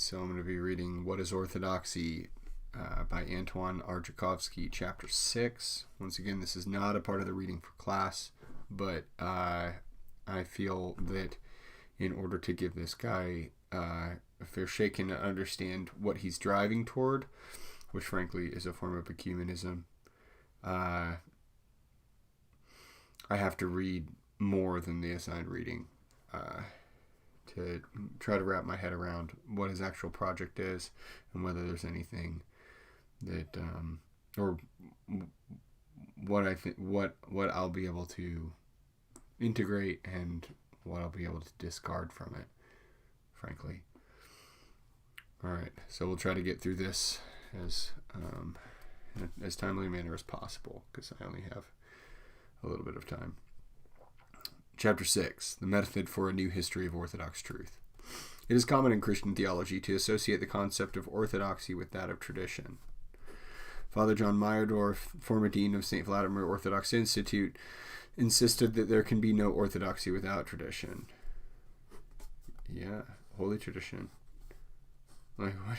So I'm going to be reading What is Orthodoxy by Antoine Arjakovsky, Chapter 6. Once again, this is not a part of the reading for class, but I feel that in order to give this guy a fair shake and understand what he's driving toward, which frankly is a form of ecumenism, I have to read more than the assigned reading to try to wrap my head around what his actual project is and whether there's anything that or what I think what I'll be able to integrate and what I'll be able to discard from it, frankly. All right, so we'll try to get through this as in as timely a manner as possible because I only have a little bit of time. Chapter 6, The Method for a New History of Orthodox Truth. It is common in Christian theology to associate the concept of orthodoxy with that of tradition. Father John Meyerdorff, former dean of St. Vladimir Orthodox Institute, insisted that there can be no orthodoxy without tradition. Yeah, holy tradition. Like what?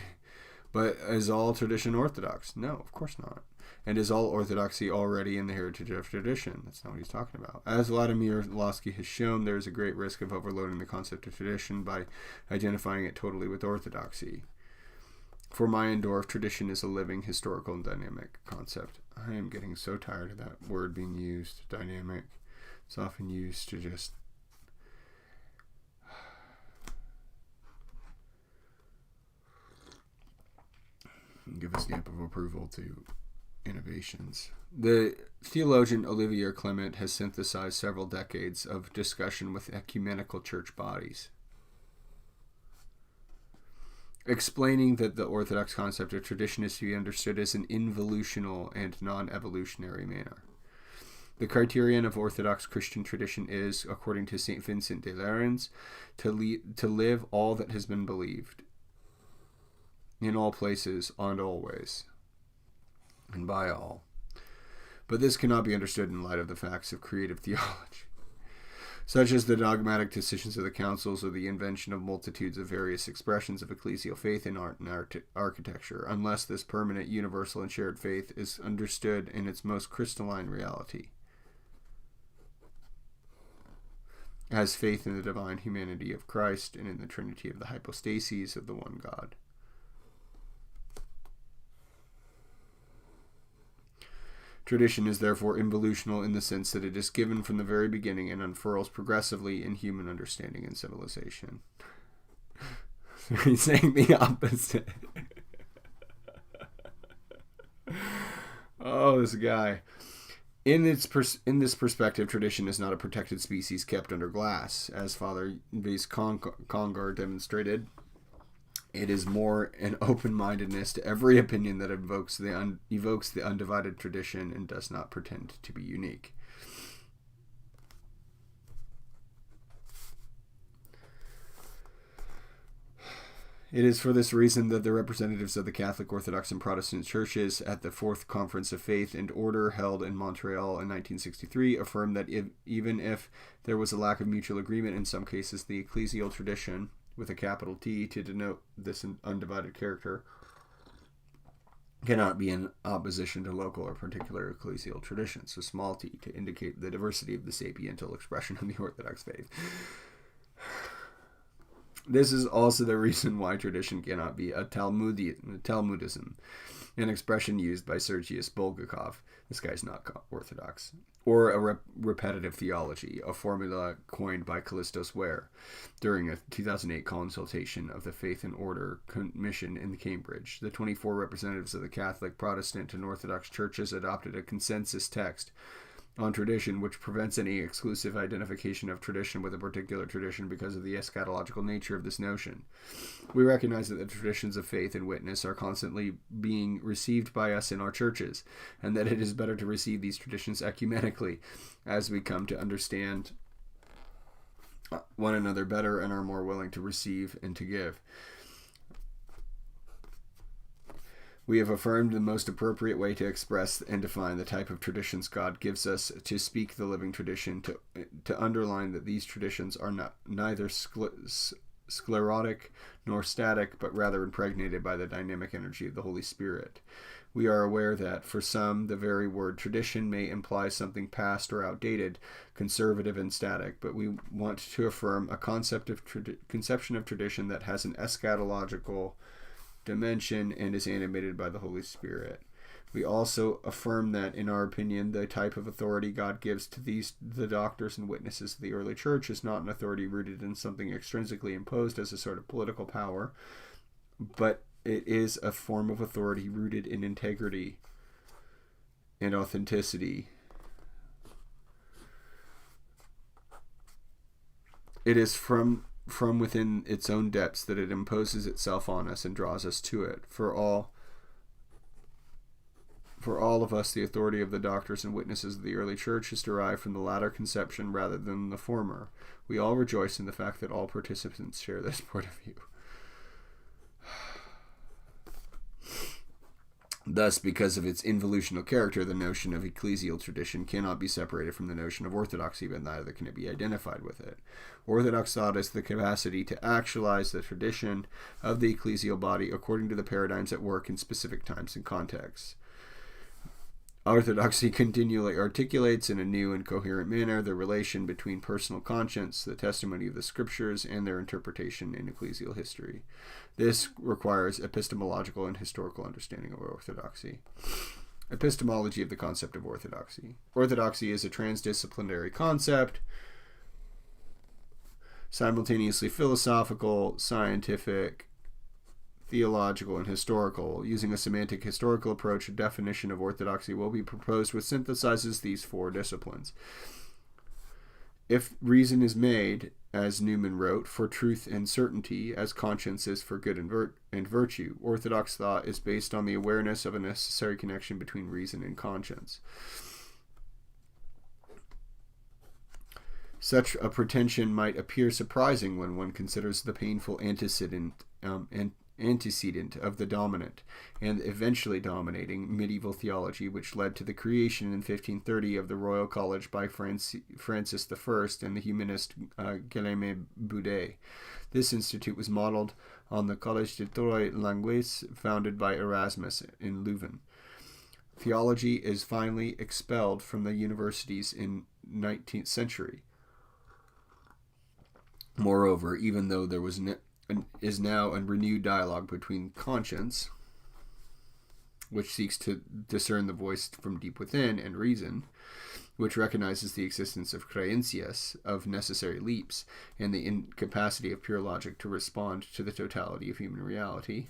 But is all tradition orthodox? No, of course not. And is all orthodoxy already in the heritage of tradition? That's not what he's talking about. As Vladimir Losky has shown, there is a great risk of overloading the concept of tradition by identifying it totally with orthodoxy. For Meyendorff, tradition is a living, historical, and dynamic concept. I am getting so tired of that word being used, dynamic. It's often used to just give a stamp of approval to innovations. The theologian Olivier Clement has synthesized several decades of discussion with ecumenical church bodies, explaining that the Orthodox concept of tradition is to be understood as an involutional and non-evolutionary manner. The criterion of Orthodox Christian tradition is, according to St. Vincent de Lerins, to live all that has been believed, in all places and always, and by all. But this cannot be understood in light of the facts of creative theology, such as the dogmatic decisions of the councils or the invention of multitudes of various expressions of ecclesial faith in art and architecture, unless this permanent, universal, and shared faith is understood in its most crystalline reality, as faith in the divine humanity of Christ and in the Trinity of the hypostases of the one God. Tradition is therefore involutional in the sense that it is given from the very beginning and unfurls progressively in human understanding and civilization. He's saying the opposite. Oh, this guy. In this perspective, tradition is not a protected species kept under glass, as Father Vase Congar demonstrated. It is more an open-mindedness to every opinion that evokes the undivided tradition and does not pretend to be unique. It is for this reason that the representatives of the Catholic, Orthodox, and Protestant churches at the Fourth Conference of Faith and Order held in Montreal in 1963 affirmed that even if there was a lack of mutual agreement in some cases, the ecclesial tradition, with a capital T to denote this undivided character, cannot be in opposition to local or particular ecclesial traditions, so small t to indicate the diversity of the sapiental expression of the Orthodox faith. This is also the reason why tradition cannot be a Talmudism, an expression used by Sergius Bulgakov. This guy's not Orthodox. Or a repetitive theology, a formula coined by Callistos Ware during a 2008 consultation of the Faith and Order Commission in Cambridge. The 24 representatives of the Catholic, Protestant, and Orthodox churches adopted a consensus text on tradition which prevents any exclusive identification of tradition with a particular tradition because of the eschatological nature of this notion. We recognize that the traditions of faith and witness are constantly being received by us in our churches, and that it is better to receive these traditions ecumenically as we come to understand one another better and are more willing to receive and to give. We have affirmed the most appropriate way to express and define the type of traditions God gives us to speak the living tradition, to underline that these traditions are neither sclerotic nor static, but rather impregnated by the dynamic energy of the Holy Spirit. We are aware that, for some, the very word tradition may imply something past or outdated, conservative and static, but we want to affirm a conception of tradition that has an eschatological dimension and is animated by the Holy Spirit. We also affirm that, in our opinion, the type of authority God gives to the doctors and witnesses of the early church is not an authority rooted in something extrinsically imposed as a sort of political power, but it is a form of authority rooted in integrity and authenticity. It is from within its own depths that it imposes itself on us and draws us to it. For all of us, the authority of the doctors and witnesses of the early church is derived from the latter conception rather than the former. We all rejoice in the fact that all participants share this point of view. Thus, because of its involutional character, the notion of ecclesial tradition cannot be separated from the notion of orthodoxy, but neither can it be identified with it. Orthodox thought is the capacity to actualize the tradition of the ecclesial body according to the paradigms at work in specific times and contexts. Orthodoxy continually articulates in a new and coherent manner the relation between personal conscience, the testimony of the scriptures, and their interpretation in ecclesial history. This requires epistemological and historical understanding of orthodoxy. Epistemology of the concept of orthodoxy. Orthodoxy is a transdisciplinary concept, simultaneously philosophical, scientific, theological, and historical. Using a semantic historical approach, a definition of orthodoxy will be proposed which synthesizes these four disciplines. If reason is made, as Newman wrote, for truth and certainty, as conscience is for good and virtue, orthodox thought is based on the awareness of a necessary connection between reason and conscience. Such a pretension might appear surprising when one considers the painful antecedent of the dominant and eventually dominating medieval theology, which led to the creation in 1530 of the Royal College by Francis I and the humanist Guillaume Boudet. This institute was modeled on the Collège de Trois Langues founded by Erasmus in Leuven. Theology is finally expelled from the universities in 19th century. Moreover, even though there is now a renewed dialogue between conscience, which seeks to discern the voice from deep within, and reason, which recognizes the existence of creencias, of necessary leaps, and the incapacity of pure logic to respond to the totality of human reality.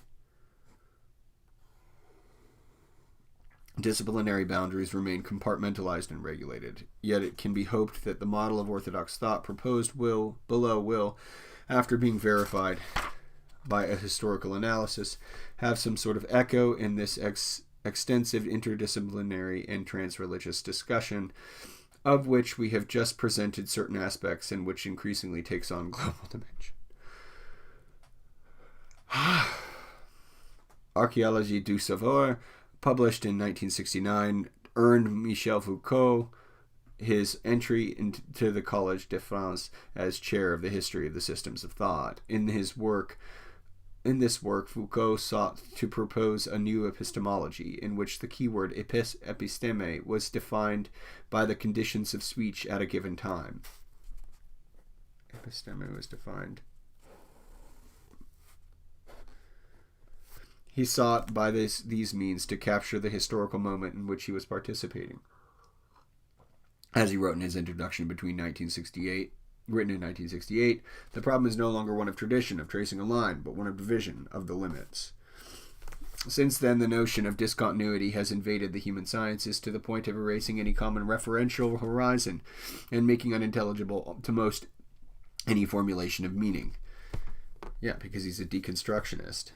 Disciplinary boundaries remain compartmentalized and regulated, yet it can be hoped that the model of orthodox thought proposed below will, after being verified by a historical analysis, have some sort of echo in this extensive interdisciplinary and transreligious discussion, of which we have just presented certain aspects and which increasingly takes on global dimension. Archéologie du savoir, published in 1969, earned Michel Foucault his entry into the Collège de France as chair of the history of the systems of thought. In this work, Foucault sought to propose a new epistemology in which the keyword episteme was defined by the conditions of speech at a given time. Episteme was defined. He sought by these means to capture the historical moment in which he was participating. As he wrote in his introduction written in 1968, the problem is no longer one of tradition, of tracing a line, but one of division, of the limits. Since then, the notion of discontinuity has invaded the human sciences to the point of erasing any common referential horizon and making unintelligible to most any formulation of meaning. Yeah, because he's a deconstructionist.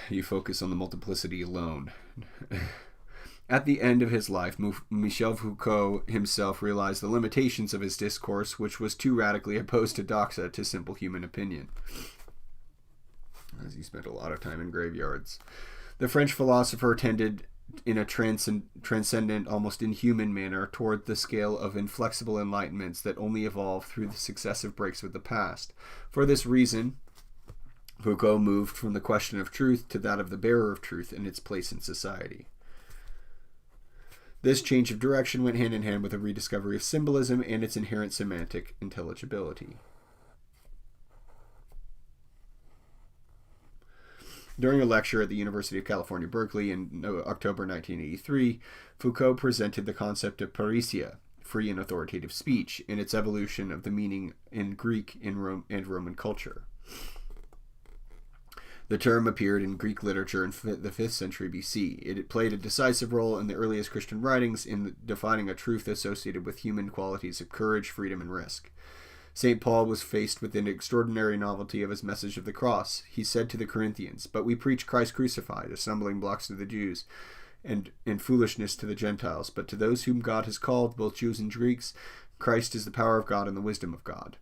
You focus on the multiplicity alone. At the end of his life, Michel Foucault himself realized the limitations of his discourse, which was too radically opposed to doxa, to simple human opinion, as he spent a lot of time in graveyards. The French philosopher tended in a transcendent, almost inhuman manner toward the scale of inflexible enlightenments that only evolve through the successive breaks with the past. For this reason, Foucault moved from the question of truth to that of the bearer of truth and its place in society. This change of direction went hand in hand with a rediscovery of symbolism and its inherent semantic intelligibility. During a lecture at the University of California, Berkeley in October 1983, Foucault presented the concept of parrhesia, free and authoritative speech, and its evolution of the meaning in Greek and Roman culture. The term appeared in Greek literature in the 5th century BC. It played a decisive role in the earliest Christian writings in defining a truth associated with human qualities of courage, freedom, and risk. St. Paul was faced with an extraordinary novelty of his message of the cross. He said to the Corinthians, "But we preach Christ crucified, a stumbling block to the Jews, and foolishness to the Gentiles. But to those whom God has called, both Jews and Greeks, Christ is the power of God and the wisdom of God."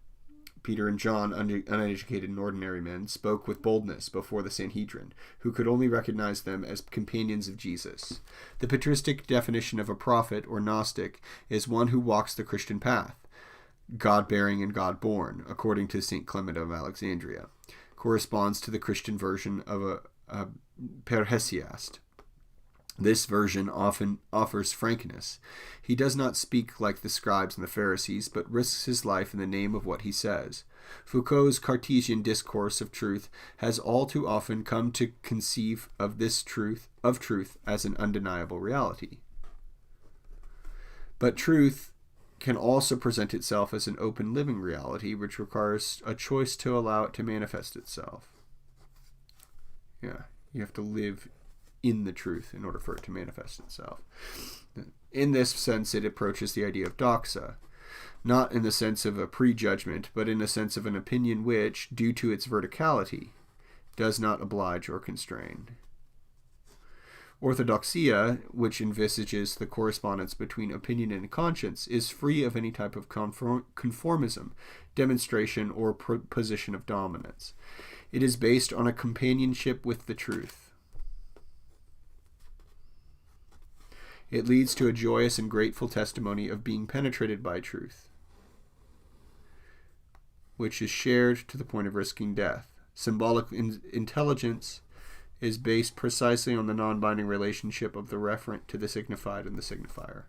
Peter and John, uneducated and ordinary men, spoke with boldness before the Sanhedrin, who could only recognize them as companions of Jesus. The patristic definition of a prophet or Gnostic is one who walks the Christian path, God-bearing and God-born, according to St. Clement of Alexandria, corresponds to the Christian version of a parrhesiast. This version often offers frankness. He does not speak like the scribes and the Pharisees, but risks his life in the name of what he says. Foucault's Cartesian discourse of truth has all too often come to conceive of this truth as an undeniable reality. But truth can also present itself as an open living reality, which requires a choice to allow it to manifest itself. Yeah, you have to live in the truth in order for it to manifest itself. In this sense, it approaches the idea of doxa, not in the sense of a prejudgment, but in the sense of an opinion which, due to its verticality, does not oblige or constrain. Orthodoxy, which envisages the correspondence between opinion and conscience, is free of any type of conformism, demonstration, or position of dominance. It is based on a companionship with the truth. It leads to a joyous and grateful testimony of being penetrated by truth, which is shared to the point of risking death. Symbolic intelligence is based precisely on the non-binding relationship of the referent to the signified and the signifier.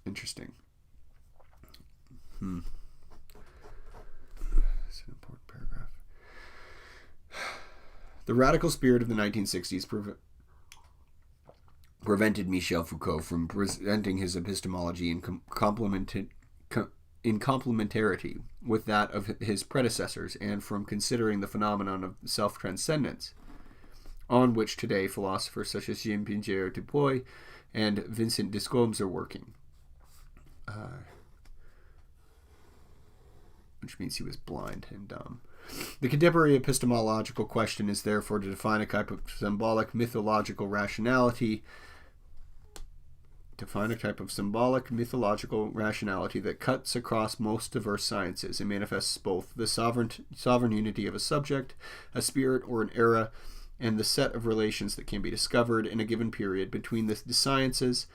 Interesting. That's an important paragraph. The radical spirit of the 1960s prevented Michel Foucault from presenting his epistemology in complementarity with that of his predecessors, and from considering the phenomenon of self-transcendence, on which today philosophers such as Jean-Pierre Dupuy and Vincent Descombes are working. Which means he was blind and dumb. The contemporary epistemological question is therefore to define a type of symbolic mythological rationality that cuts across most diverse sciences and manifests both the sovereign unity of a subject, a spirit, or an era, and the set of relations that can be discovered in a given period between the sciences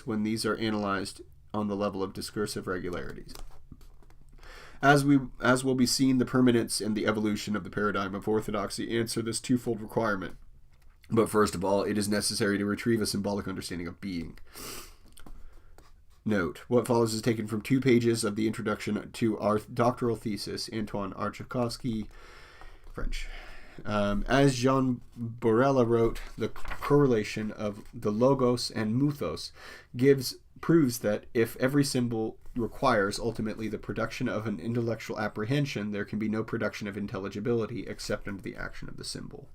when these are analyzed on the level of discursive regularities. As will be seen, the permanence and the evolution of the paradigm of orthodoxy answer this twofold requirement. But first of all, it is necessary to retrieve a symbolic understanding of being. Note, what follows is taken from 2 pages of the introduction to our doctoral thesis, Antoine Arjakovsky, French. As Jean Borella wrote, the correlation of the logos and mythos proves that if every symbol requires ultimately the production of an intellectual apprehension, there can be no production of intelligibility except under the action of the symbol.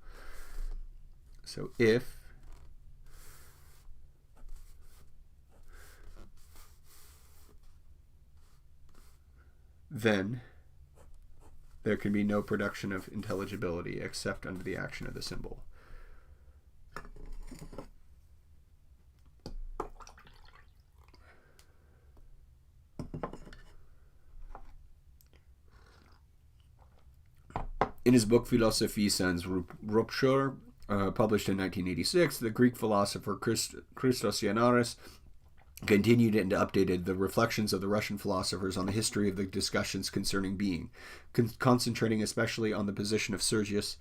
So if then there can be no production of intelligibility except under the action of the symbol. In his book Philosophie sans rupture, published in 1986, the Greek philosopher Christos Ioannaris continued and updated the reflections of the Russian philosophers on the history of the discussions concerning being, concentrating especially on the position of Sergius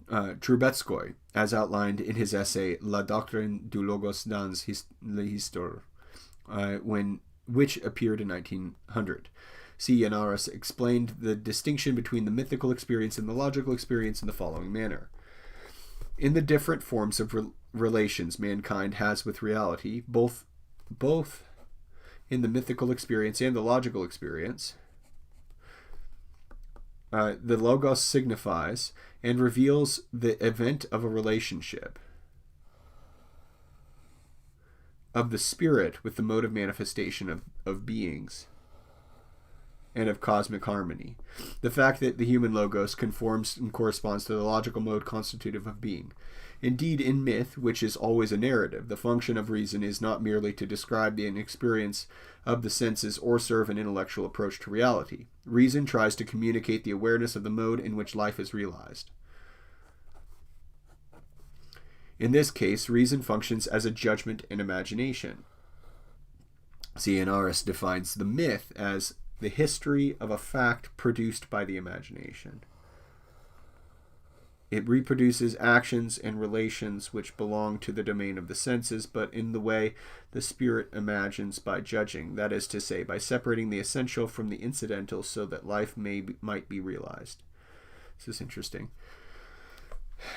Trubetskoy, as outlined in his essay La Doctrine du Logos dans l'Histoire, which appeared in 1900. C. Ioannaris explained the distinction between the mythical experience and the logical experience in the following manner. In the different forms of relations mankind has with reality, both in the mythical experience and the logical experience, the Logos signifies and reveals the event of a relationship of the spirit with the mode of manifestation of beings and of cosmic harmony. The fact that the human Logos conforms and corresponds to the logical mode constitutive of being. Indeed, in myth, which is always a narrative, the function of reason is not merely to describe the experience of the senses or serve an intellectual approach to reality. Reason tries to communicate the awareness of the mode in which life is realized. In this case, reason functions as a judgment and imagination. C. Ioannaris defines the myth as the history of a fact produced by the imagination. It reproduces actions and relations which belong to the domain of the senses, but in the way the spirit imagines by judging, that is to say, by separating the essential from the incidental so that life might be realized. This is interesting.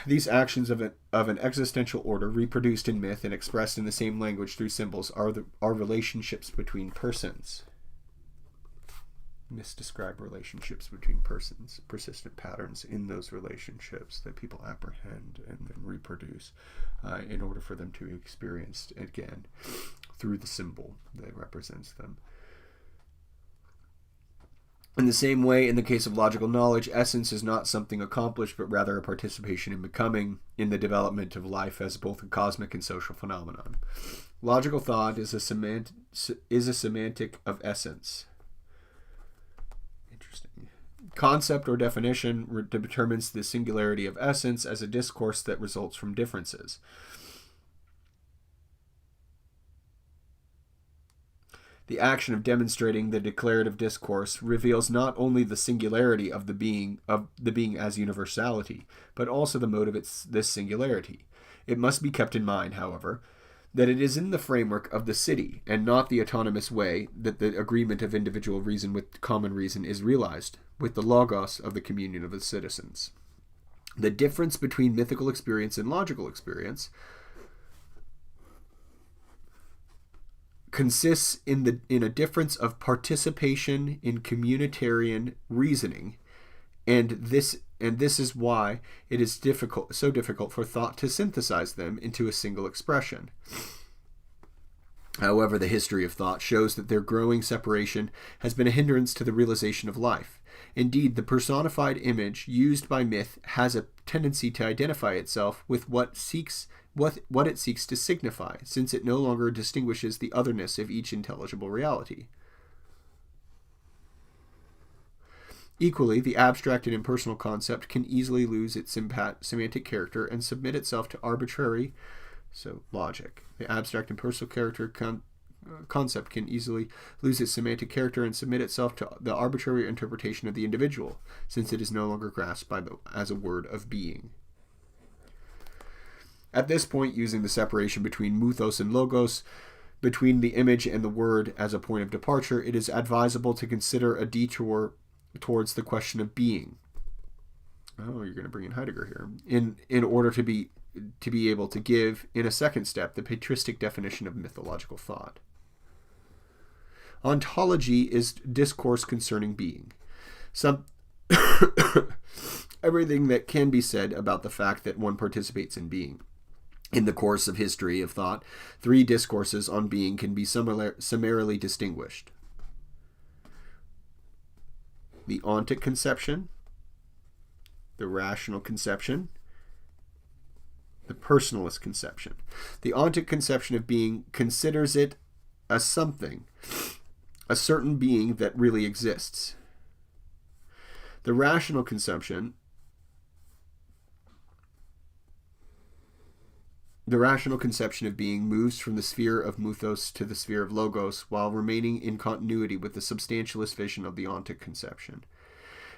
These actions of an existential order, reproduced in myth and expressed in the same language through symbols, are relationships between persons. Myths describe relationships between persons, persistent patterns in those relationships that people apprehend and then reproduce in order for them to be experienced again through the symbol that represents them. In the same way, in the case of logical knowledge, essence is not something accomplished, but rather a participation in becoming, in the development of life as both a cosmic and social phenomenon. Logical thought is a semantic of essence. Interesting. Concept or definition determines the singularity of essence as a discourse that results from differences. The action of demonstrating the declarative discourse reveals not only the singularity of the being as universality, but also the mode of this singularity. It must be kept in mind, however, that it is in the framework of the city, and not the autonomous way, that the agreement of individual reason with common reason is realized, with the logos of the communion of the citizens. The difference between mythical experience and logical experience consists in a difference of participation in communitarian reasoning, and this is why it is so difficult for thought to synthesize them into a single expression. However, the history of thought shows that their growing separation has been a hindrance to the realization of life. Indeed, the personified image used by myth has a tendency to identify itself with what it seeks to signify, since it no longer distinguishes the otherness of each intelligible reality. Equally, the abstract and impersonal concept can easily lose its semantic character and submit itself to arbitrary, logic. The abstract and personal character concept can easily lose its semantic character and submit itself to the arbitrary interpretation of the individual, since it is no longer grasped as a word of being. At this point, using the separation between mythos and logos, between the image and the word as a point of departure, it is advisable to consider a detour towards the question of being. Oh, you're going to bring in Heidegger here. In order to be able to give, in a second step, the patristic definition of mythological thought. Ontology is discourse concerning being. Everything that can be said about the fact that one participates in being. In the course of history of thought, 3 discourses on being can be summarily distinguished. The ontic conception, the rational conception, the personalist conception. The ontic conception of being considers it as something, a certain being that really exists. The rational conception of being moves from the sphere of muthos to the sphere of logos while remaining in continuity with the substantialist vision of the ontic conception.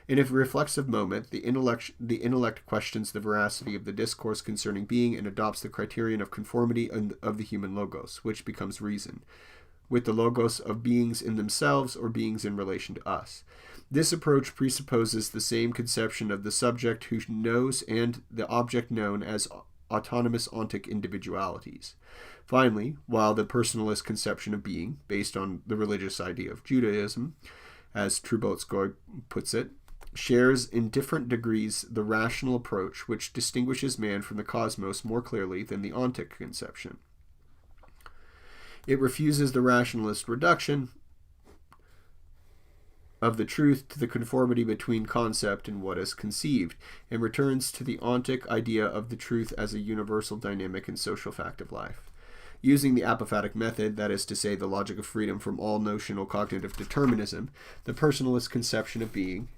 In a reflexive moment, the intellect questions the veracity of the discourse concerning being and adopts the criterion of conformity of the human logos, which becomes reason, with the logos of beings in themselves or beings in relation to us. This approach presupposes the same conception of the subject who knows and the object known as autonomous ontic individualities. Finally, while the personalist conception of being, based on the religious idea of Judaism, as Trubetskoy puts it, shares in different degrees the rational approach which distinguishes man from the cosmos more clearly than the ontic conception. It refuses the rationalist reduction of the truth to the conformity between concept and what is conceived, and returns to the ontic idea of the truth as a universal dynamic and social fact of life. Using the apophatic method, that is to say, the logic of freedom from all notional cognitive determinism, the personalist conception of being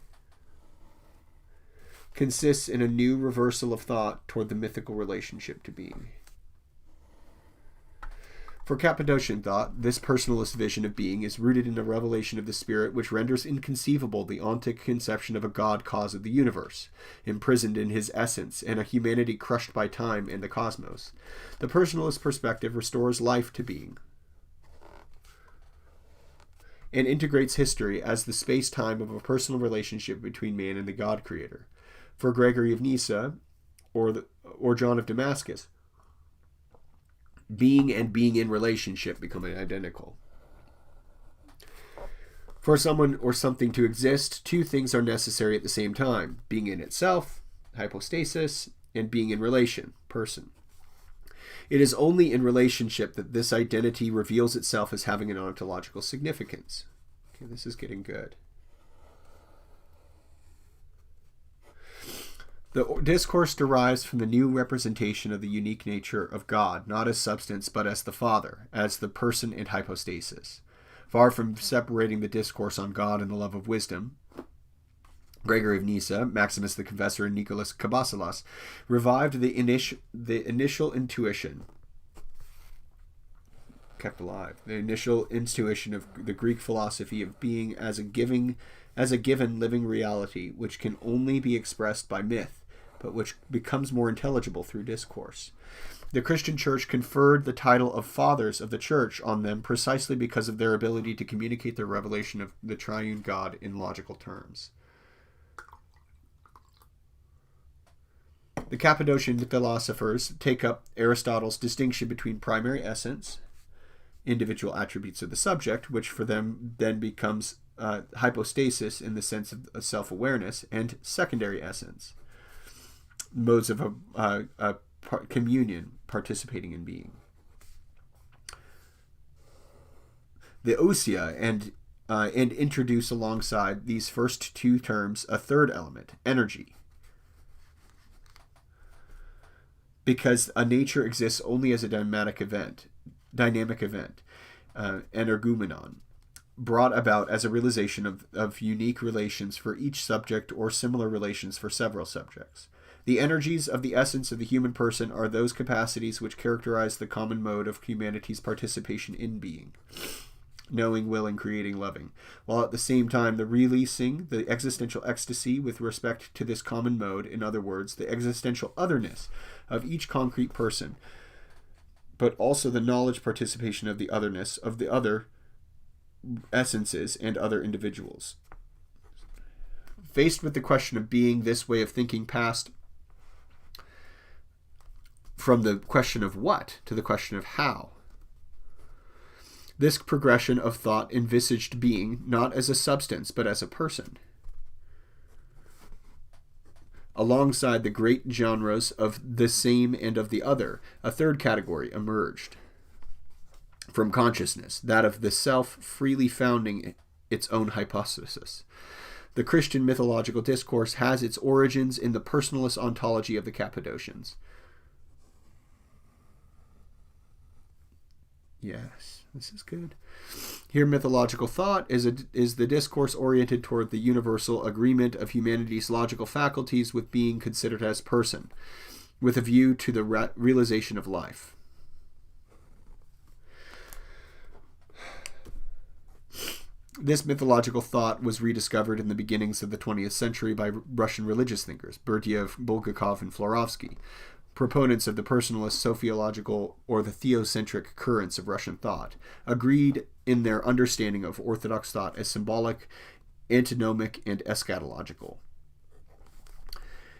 consists in a new reversal of thought toward the mythical relationship to being. For Cappadocian thought, this personalist vision of being is rooted in a revelation of the spirit which renders inconceivable the ontic conception of a God cause of the universe, imprisoned in his essence, and a humanity crushed by time and the cosmos. The personalist perspective restores life to being and integrates history as the space-time of a personal relationship between man and the God-creator. For Gregory of Nyssa, or John of Damascus, being and being in relationship become identical. For someone or something to exist, two things are necessary at the same time: being in itself, hypostasis, and being in relation, person. It is only in relationship that this identity reveals itself as having an ontological significance. Okay, this is getting good. The discourse derives from the new representation of the unique nature of God, not as substance, but as the Father, as the person and hypostasis. Far from separating the discourse on God and the love of wisdom, Gregory of Nyssa, Maximus the Confessor, and Nicholas Cabasilas revived the initial intuition, kept alive, the initial intuition of the Greek philosophy of being as a given living reality, which can only be expressed by myth, but which becomes more intelligible through discourse. The Christian Church conferred the title of Fathers of the Church on them precisely because of their ability to communicate the revelation of the triune God in logical terms. The Cappadocian philosophers take up Aristotle's distinction between primary essence, individual attributes of the subject, which for them then becomes hypostasis in the sense of self-awareness, and secondary essence, modes of communion, participating in being. The ousia and introduce alongside these first two terms a third element, energy, because a nature exists only as a dynamic event, energumenon, brought about as a realization of unique relations for each subject or similar relations for several subjects. The energies of the essence of the human person are those capacities which characterize the common mode of humanity's participation in being, knowing, willing, creating, loving, while at the same time releasing the existential ecstasy with respect to this common mode, in other words, the existential otherness of each concrete person, but also the knowledge participation of the otherness of the other essences and other individuals. Faced with the question of being, this way of thinking passed from the question of what to the question of how. This progression of thought envisaged being not as a substance, but as a person. Alongside the great genres of the same and of the other, a third category emerged from consciousness, that of the self freely founding its own hypostasis. The Christian mythological discourse has its origins in the personalist ontology of the Cappadocians. Yes, this is good. Here, mythological thought is the discourse oriented toward the universal agreement of humanity's logical faculties with being considered as person, with a view to the realization of life. This mythological thought was rediscovered in the beginnings of the 20th century by Russian religious thinkers, Berdyaev, Bulgakov, and Florovsky, proponents of the personalist, sociological, or the theocentric currents of Russian thought, agreed in their understanding of Orthodox thought as symbolic, antinomic, and eschatological.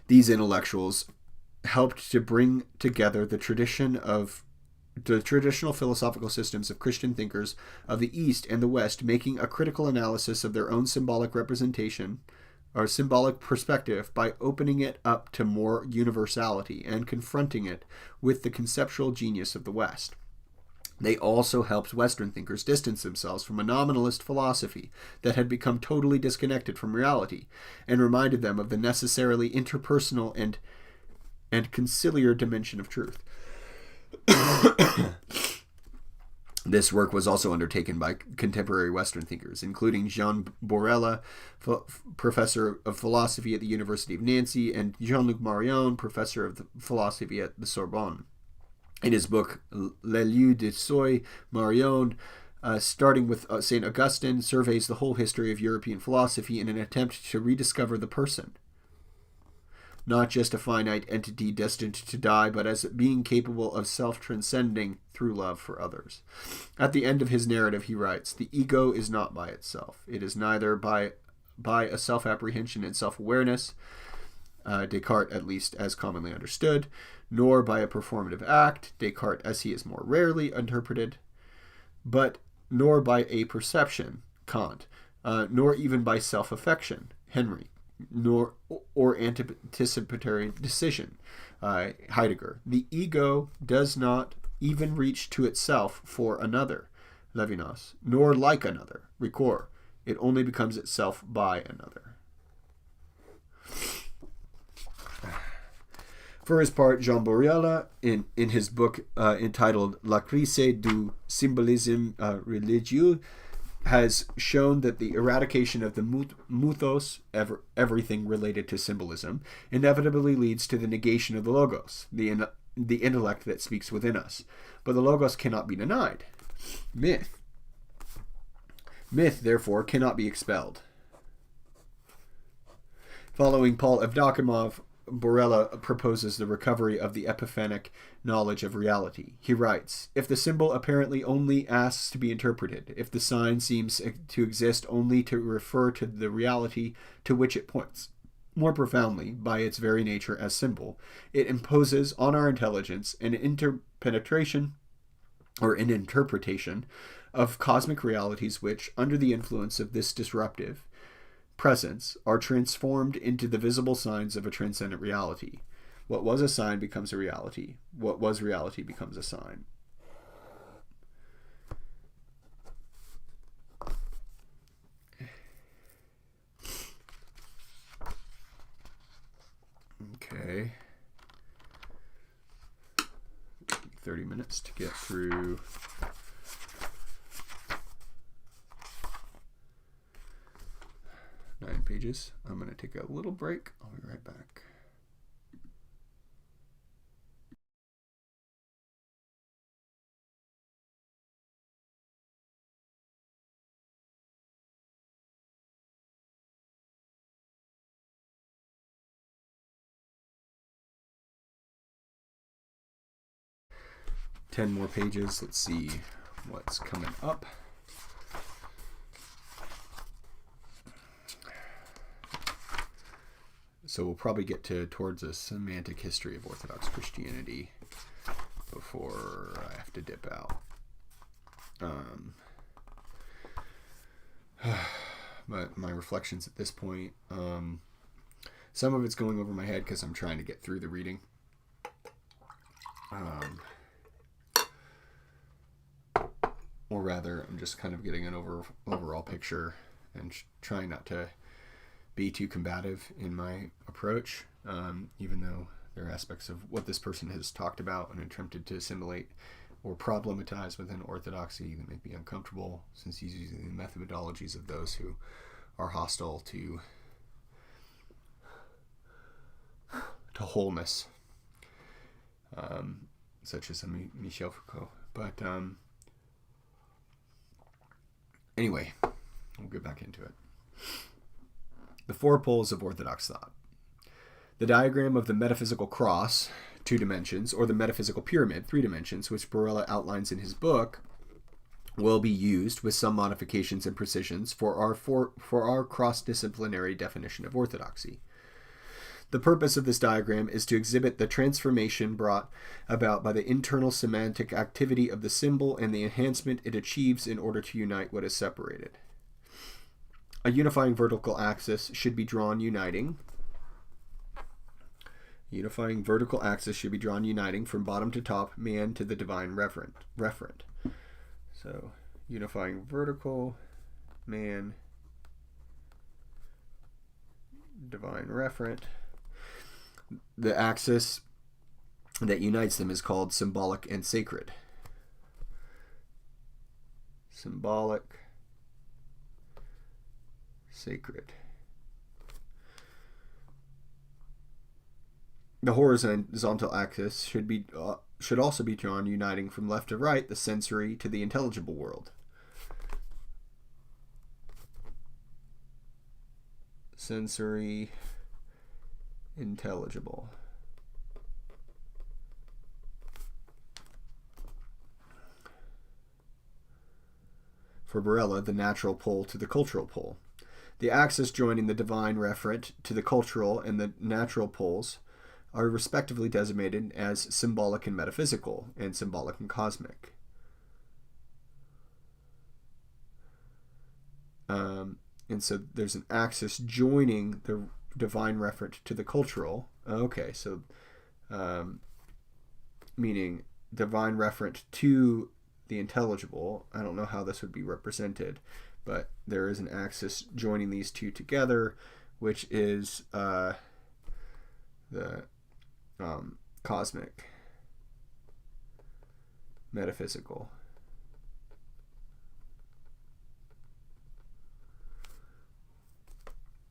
These intellectuals helped to bring together the traditional philosophical systems of Christian thinkers of the East and the West, making a critical analysis of their own symbolic representation or symbolic perspective by opening it up to more universality and confronting it with the conceptual genius of the West. They also helped Western thinkers distance themselves from a nominalist philosophy that had become totally disconnected from reality, and reminded them of the necessarily interpersonal and conciliar dimension of truth. This work was also undertaken by contemporary Western thinkers, including Jean Borella, professor of philosophy at the University of Nancy, and Jean-Luc Marion, professor of philosophy at the Sorbonne. In his book Le Lieu de Soi, Marion, starting with St. Augustine, surveys the whole history of European philosophy in an attempt to rediscover the person, not just a finite entity destined to die, but as being capable of self-transcending through love for others. At the end of his narrative, he writes, "The ego is not by itself. It is neither by a self-apprehension and self-awareness, Descartes at least as commonly understood, nor by a performative act, Descartes as he is more rarely interpreted, but nor by a perception, Kant, nor even by self-affection, Henry, nor or anticipatory decision, Heidegger. The ego does not even reach to itself for another, Levinas, nor like another, Ricoeur. It only becomes itself by another." For his part, Jean Borella, in his book entitled La crise du symbolisme religieux, has shown that the eradication of the mythos, everything related to symbolism, inevitably leads to the negation of the logos, the intellect that speaks within us. But the logos cannot be denied. Myth, therefore, cannot be expelled. Following Paul Evdokimov, Borella proposes the recovery of the epiphanic knowledge of reality. He writes, "If the symbol apparently only asks to be interpreted, if the sign seems to exist only to refer to the reality to which it points, more profoundly, by its very nature as symbol, it imposes on our intelligence an interpretation of cosmic realities which, under the influence of this disruptive presence, are transformed into the visible signs of a transcendent reality. What was a sign becomes a reality. What was reality becomes a sign." Okay. 30 minutes to get through pages. I'm going to take a little break. I'll be right back. Ten more pages. Let's see what's coming up. So we'll probably get towards a semantic history of Orthodox Christianity before I have to dip out. But my reflections at this point, some of it's going over my head because I'm trying to get through the reading. Or rather, I'm just kind of getting an overall picture and trying not to be too combative in my approach, even though there are aspects of what this person has talked about and attempted to assimilate or problematized within Orthodoxy that make me uncomfortable, since he's using the methodologies of those who are hostile to wholeness, such as Michel Foucault. But anyway, we'll get back into it. The four poles of Orthodox thought. The diagram of the metaphysical cross, 2 dimensions, or the metaphysical pyramid, 3 dimensions, which Borella outlines in his book, will be used with some modifications and precisions for our cross-disciplinary definition of orthodoxy. The purpose of this diagram is to exhibit the transformation brought about by the internal semantic activity of the symbol and the enhancement it achieves in order to unite what is separated. A unifying vertical axis should be drawn uniting. Unifying vertical axis should be drawn uniting from bottom to top, man to the divine referent. So, unifying vertical, man, divine referent. The axis that unites them is called symbolic and sacred. Symbolic, sacred. The horizontal axis should also be drawn uniting from left to right, the sensory to the intelligible world. Sensory, intelligible. For Borella, the natural pole to the cultural pole. The axis joining the divine referent to the cultural and the natural poles are respectively designated as symbolic and metaphysical, and symbolic and cosmic. And so there's an axis joining the divine referent to the cultural. Okay, so meaning divine referent to the intelligible. I don't know how this would be represented, but there is an axis joining these two together, which is the cosmic, metaphysical.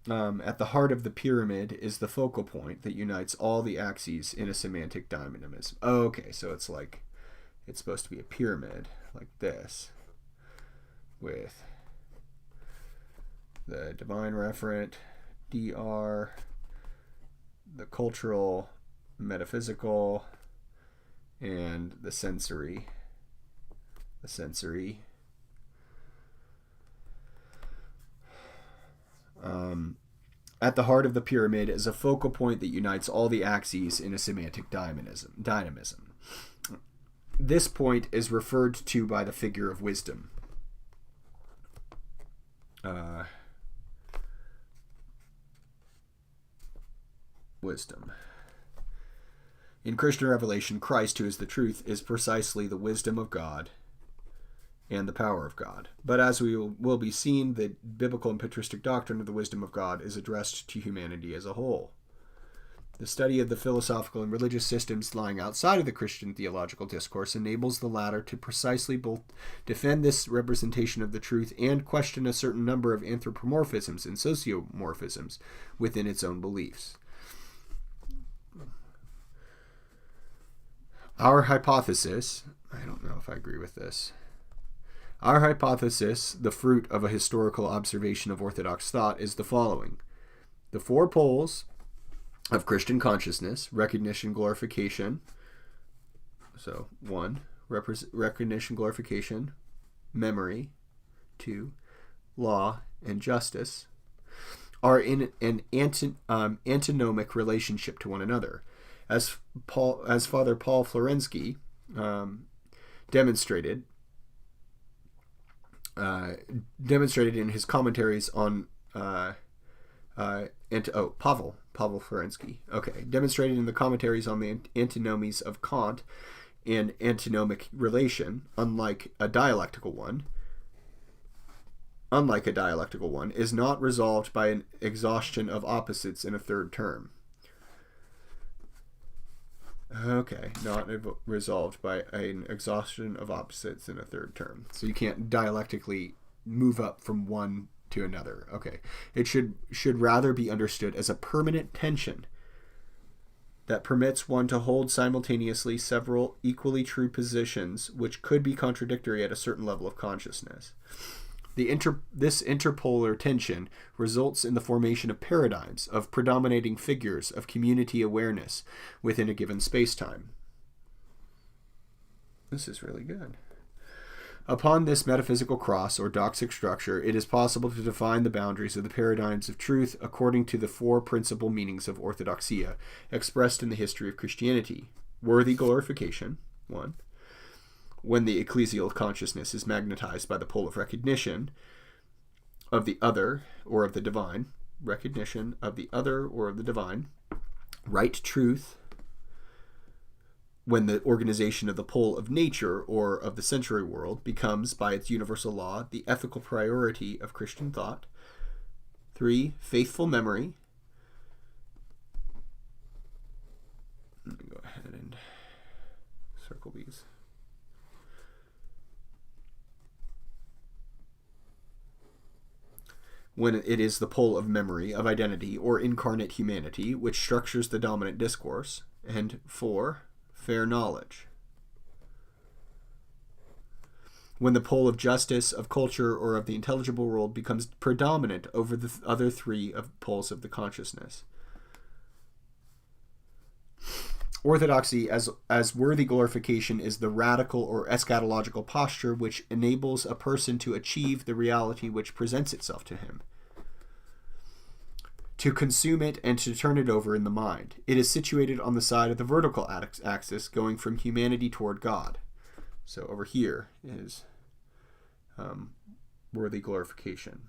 At the heart of the pyramid is the focal point that unites all the axes in a semantic dynamism. Oh, okay, so it's like, it's supposed to be a pyramid like this with the divine referent, DR, the cultural, metaphysical, and the sensory. At the heart of the pyramid is a focal point that unites all the axes in a semantic dynamism. This point is referred to by the figure of wisdom. Wisdom. In Christian revelation, Christ, who is the truth, is precisely the wisdom of God and the power of God. But as we will be seen, the biblical and patristic doctrine of the wisdom of God is addressed to humanity as a whole. The study of the philosophical and religious systems lying outside of the Christian theological discourse enables the latter to precisely both defend this representation of the truth and question a certain number of anthropomorphisms and sociomorphisms within its own beliefs. Our hypothesis, I don't know if I agree with this. Our hypothesis, the fruit of a historical observation of Orthodox thought, is the following. The four poles of Christian consciousness, recognition, glorification, so 1, recognition, glorification, memory, 2, law, and justice, are in an antinomic relationship to one another. As Father Paul Florensky demonstrated in his commentaries on Pavel Florensky. Okay, demonstrated in the commentaries on the antinomies of Kant and antinomic relation, unlike a dialectical one, is not resolved by an exhaustion of opposites in a third term. Okay, not resolved by an exhaustion of opposites in a third term. So you can't dialectically move up from one to another. Okay. It should rather be understood as a permanent tension that permits one to hold simultaneously several equally true positions which could be contradictory at a certain level of consciousness. This interpolar tension results in the formation of paradigms, of predominating figures of community awareness within a given space-time. This is really good. Upon this metaphysical cross or doxic structure, it is possible to define the boundaries of the paradigms of truth according to the four principal meanings of orthodoxia expressed in the history of Christianity. Worthy glorification, 1. When the ecclesial consciousness is magnetized by the pole of recognition of the other or of the divine, recognition of the other or of the divine, right truth, when the organization of the pole of nature or of the sensory world becomes, by its universal law, the ethical priority of Christian thought. 3, faithful memory. Let me go ahead and circle these. When it is the pole of memory, of identity, or incarnate humanity, which structures the dominant discourse. And 4, fair knowledge. When the pole of justice, of culture, or of the intelligible world becomes predominant over the other 3 of poles of the consciousness. Orthodoxy, as worthy glorification, is the radical or eschatological posture which enables a person to achieve the reality which presents itself to him, to consume it and to turn it over in the mind. It is situated on the side of the vertical axis, going from humanity toward God. So over here is worthy glorification.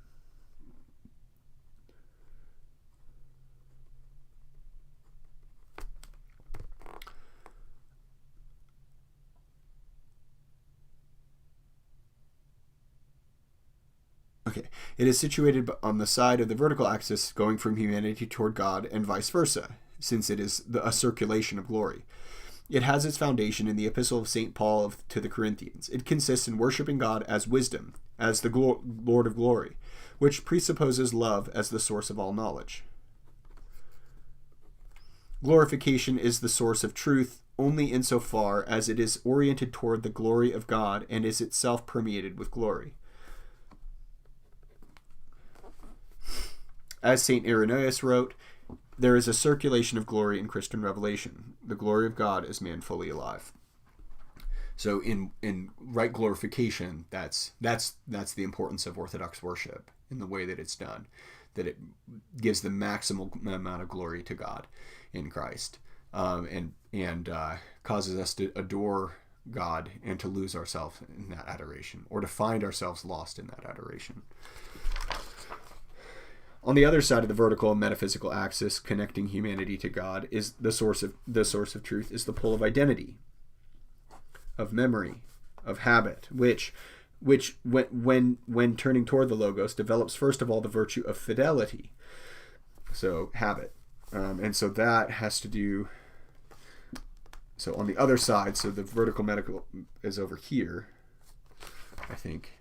Okay, it is situated on the side of the vertical axis going from humanity toward God and vice versa, since it is a circulation of glory. It has its foundation in the epistle of St. Paul to the Corinthians. It consists in worshiping God as wisdom, as the Lord of glory, which presupposes love as the source of all knowledge. Glorification is the source of truth only insofar as it is oriented toward the glory of God and is itself permeated with glory. As St. Irenaeus wrote, there is a circulation of glory in Christian revelation. The glory of God is man fully alive. So in right glorification, that's the importance of Orthodox worship in the way that it's done, that it gives the maximal amount of glory to God in Christ, and causes us to adore God and to lose ourselves in that adoration, or to find ourselves lost in that adoration. On the other side of the vertical and metaphysical axis connecting humanity to God is the source of truth is the pole of identity, of memory, of habit, which when turning toward the Logos develops first of all the virtue of fidelity. So habit. And so that has to do, so on the other side, so the vertical medical is over here, I think.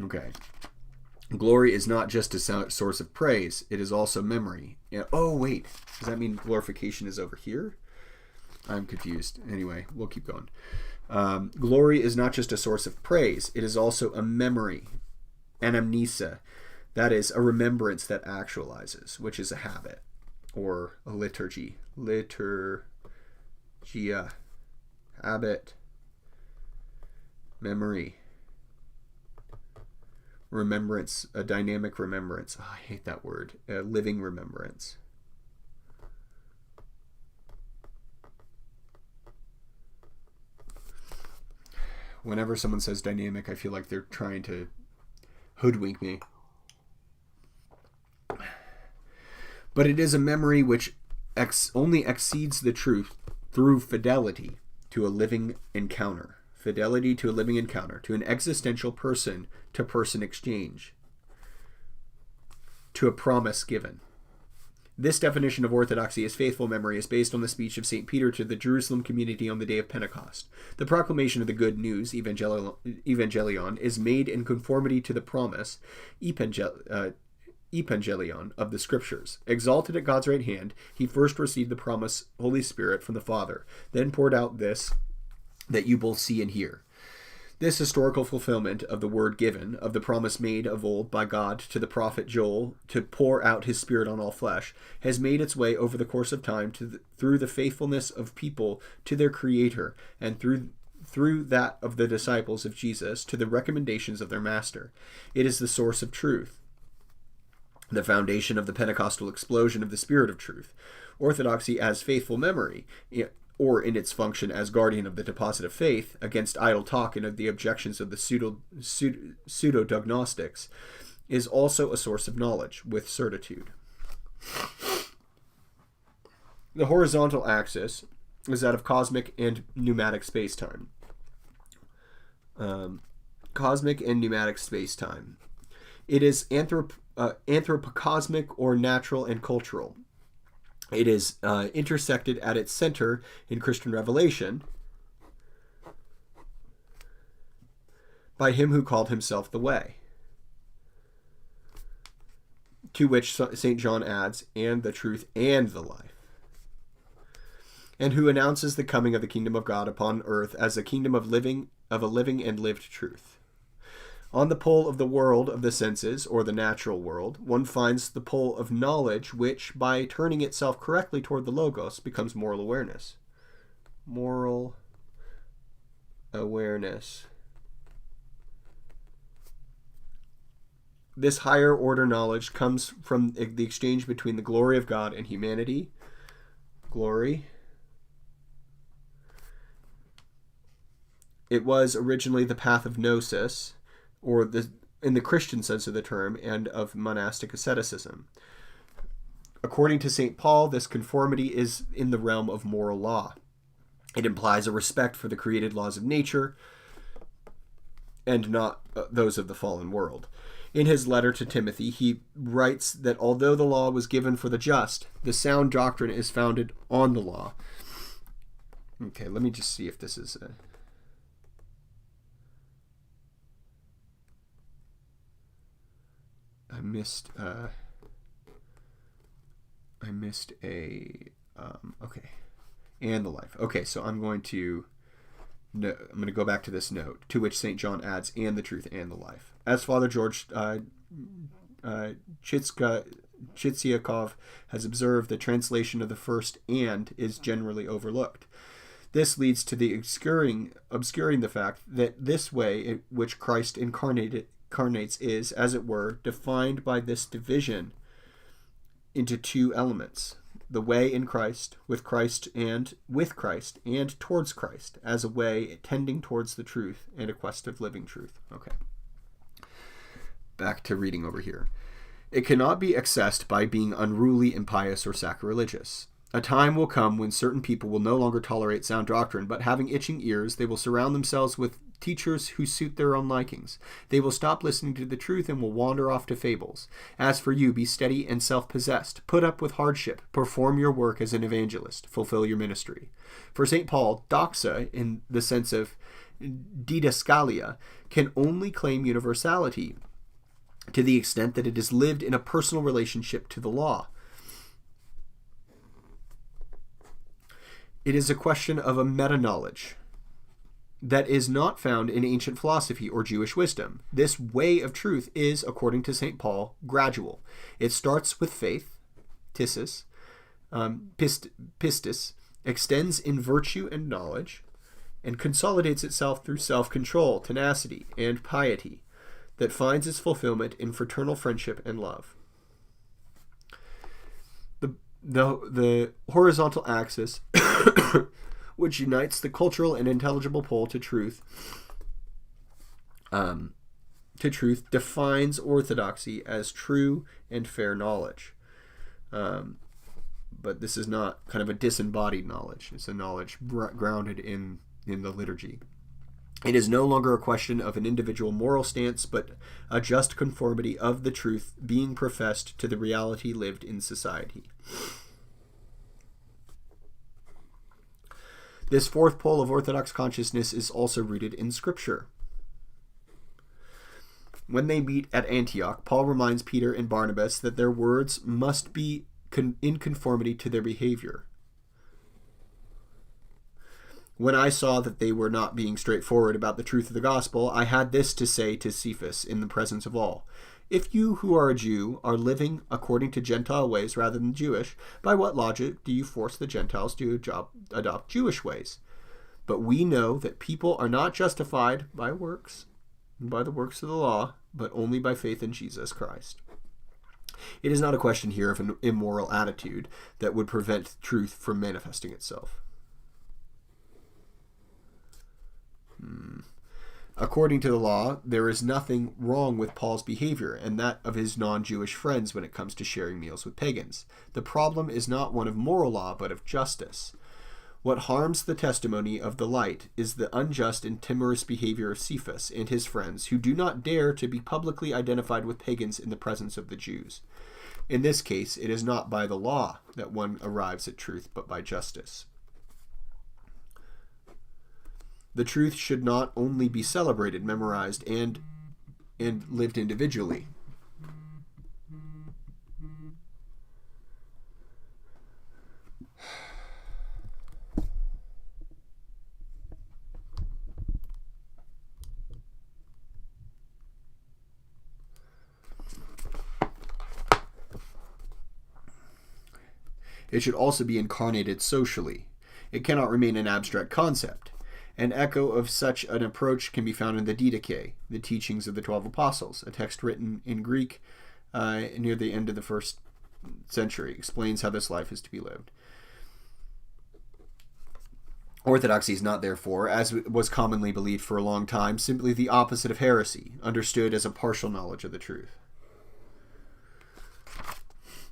Okay. Glory is not just a source of praise, it is also memory. Oh, wait. Does that mean glorification is over here? I'm confused. Anyway, we'll keep going. Glory is not just a source of praise, it is also a memory, anamnesia. That is, a remembrance that actualizes, which is a habit, or a liturgy. Liturgia. Habit. Memory. Remembrance, a dynamic remembrance. Oh, I hate that word. A living remembrance. Whenever someone says dynamic, I feel like they're trying to hoodwink me. But it is a memory which only exceeds the truth through fidelity to a living encounter. Fidelity to a living encounter, to an existential person-to-person exchange, to a promise given. This definition of orthodoxy as faithful memory is based on the speech of St. Peter to the Jerusalem community on the day of Pentecost. The proclamation of the good news, evangelion, is made in conformity to the promise, evangelion, of the Scriptures. Exalted at God's right hand, he first received the promised Holy Spirit from the Father, then poured out this that you both see and hear. This historical fulfillment of the word given, of the promise made of old by God to the prophet Joel to pour out his Spirit on all flesh, has made its way over the course of time through the faithfulness of people to their Creator, and through that of the disciples of Jesus to the recommendations of their Master. It is the source of truth, the foundation of the Pentecostal explosion of the Spirit of truth. Orthodoxy as faithful memory, or in its function as guardian of the deposit of faith, against idle talk and of the objections of the pseudo-dognostics, is also a source of knowledge with certitude. The horizontal axis is that of cosmic and pneumatic spacetime. Cosmic and pneumatic spacetime. It is anthropocosmic or natural and cultural. It is intersected at its center in Christian revelation by him who called himself the Way, to which St. John adds, and the truth and the life, and who announces the coming of the kingdom of God upon earth as a kingdom of a living and lived truth. On the pole of the world of the senses, or the natural world, one finds the pole of knowledge, which, by turning itself correctly toward the Logos, becomes moral awareness. Moral awareness. This higher order knowledge comes from the exchange between the glory of God and humanity. Glory. It was originally the path of gnosis, or in the Christian sense of the term, and of monastic asceticism. According to St. Paul, this conformity is in the realm of moral law. It implies a respect for the created laws of nature and not those of the fallen world. In his letter to Timothy, he writes that although the law was given for the just, the sound doctrine is founded on the law. Okay, let me just see if this is I missed okay, and the life. Okay, so I'm going to go back to this note, to which St. John adds, and the truth and the life. As Father George Chitsiakov has observed, the translation of the first "and" is generally overlooked. This leads to the obscuring the fact that this way in which Christ incarnates is, as it were, defined by this division into two elements: the way in Christ, with Christ and towards Christ, as a way tending towards the truth and a quest of living truth. Okay. Back to reading over here. It cannot be accessed by being unruly, impious, or sacrilegious. A time will come when certain people will no longer tolerate sound doctrine, but having itching ears, they will surround themselves with teachers who suit their own likings. They will stop listening to the truth and will wander off to fables. As for you, be steady and self-possessed. Put up with hardship. Perform your work as an evangelist. Fulfill your ministry. For St. Paul, doxa, in the sense of didaskalia, can only claim universality to the extent that it is lived in a personal relationship to the law. It is a question of a meta-knowledge that is not found in ancient philosophy or Jewish wisdom. This way of truth is, according to St. Paul, gradual. It starts with faith, pistis, extends in virtue and knowledge, and consolidates itself through self-control, tenacity, and piety that finds its fulfillment in fraternal friendship and love. The horizontal axis, which unites the cultural and intelligible pole to truth, defines orthodoxy as true and fair knowledge. But this is not kind of a disembodied knowledge. It's a knowledge grounded in the liturgy. It is no longer a question of an individual moral stance, but a just conformity of the truth being professed to the reality lived in society. This fourth pole of Orthodox consciousness is also rooted in Scripture. When they meet at Antioch, Paul reminds Peter and Barnabas that their words must be in conformity to their behavior. When I saw that they were not being straightforward about the truth of the gospel, I had this to say to Cephas in the presence of all. If you who are a Jew are living according to Gentile ways rather than Jewish, by what logic do you force the Gentiles to adopt Jewish ways? But we know that people are not justified by the works of the law, but only by faith in Jesus Christ. It is not a question here of an immoral attitude that would prevent truth from manifesting itself. According to the law, there is nothing wrong with Paul's behavior and that of his non-Jewish friends when it comes to sharing meals with pagans. The problem is not one of moral law, but of justice. What harms the testimony of the light is the unjust and timorous behavior of Cephas and his friends, who do not dare to be publicly identified with pagans in the presence of the Jews. In this case, it is not by the law that one arrives at truth, but by justice. The truth should not only be celebrated, memorized, and lived individually. It should also be incarnated socially. It cannot remain an abstract concept. An echo of such an approach can be found in the Didache, the teachings of the 12 apostles, a text written in Greek near the end of the first century. Explains how this life is to be lived. Orthodoxy is not, therefore, as was commonly believed for a long time, simply the opposite of heresy, understood as a partial knowledge of the truth.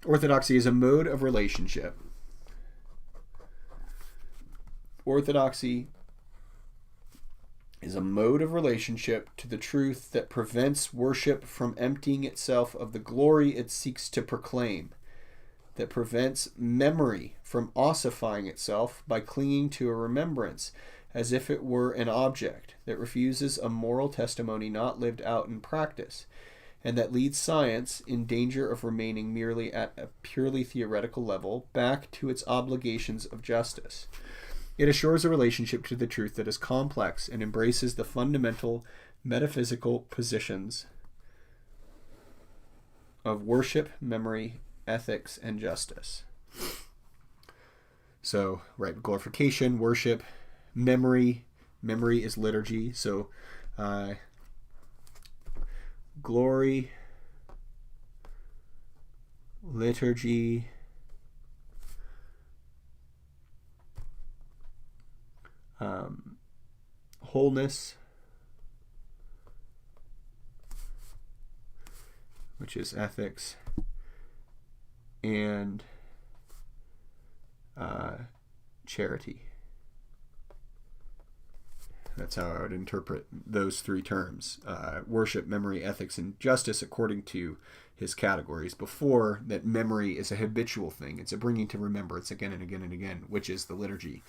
Orthodoxy is a mode of relationship. Orthodoxy is a mode of relationship to the truth that prevents worship from emptying itself of the glory it seeks to proclaim, that prevents memory from ossifying itself by clinging to a remembrance as if it were an object, that refuses a moral testimony not lived out in practice, and that leads science, in danger of remaining merely at a purely theoretical level, back to its obligations of justice. It assures a relationship to the truth that is complex and embraces the fundamental metaphysical positions of worship, memory, ethics, and justice. So, right, glorification, worship, memory. Memory is liturgy. So, glory, liturgy, wholeness, which is ethics, and charity. That's how I would interpret those three terms. Worship, memory, ethics, and justice according to his categories. Before, that memory is a habitual thing. It's a bringing to remembrance again and again and again, which is the liturgy.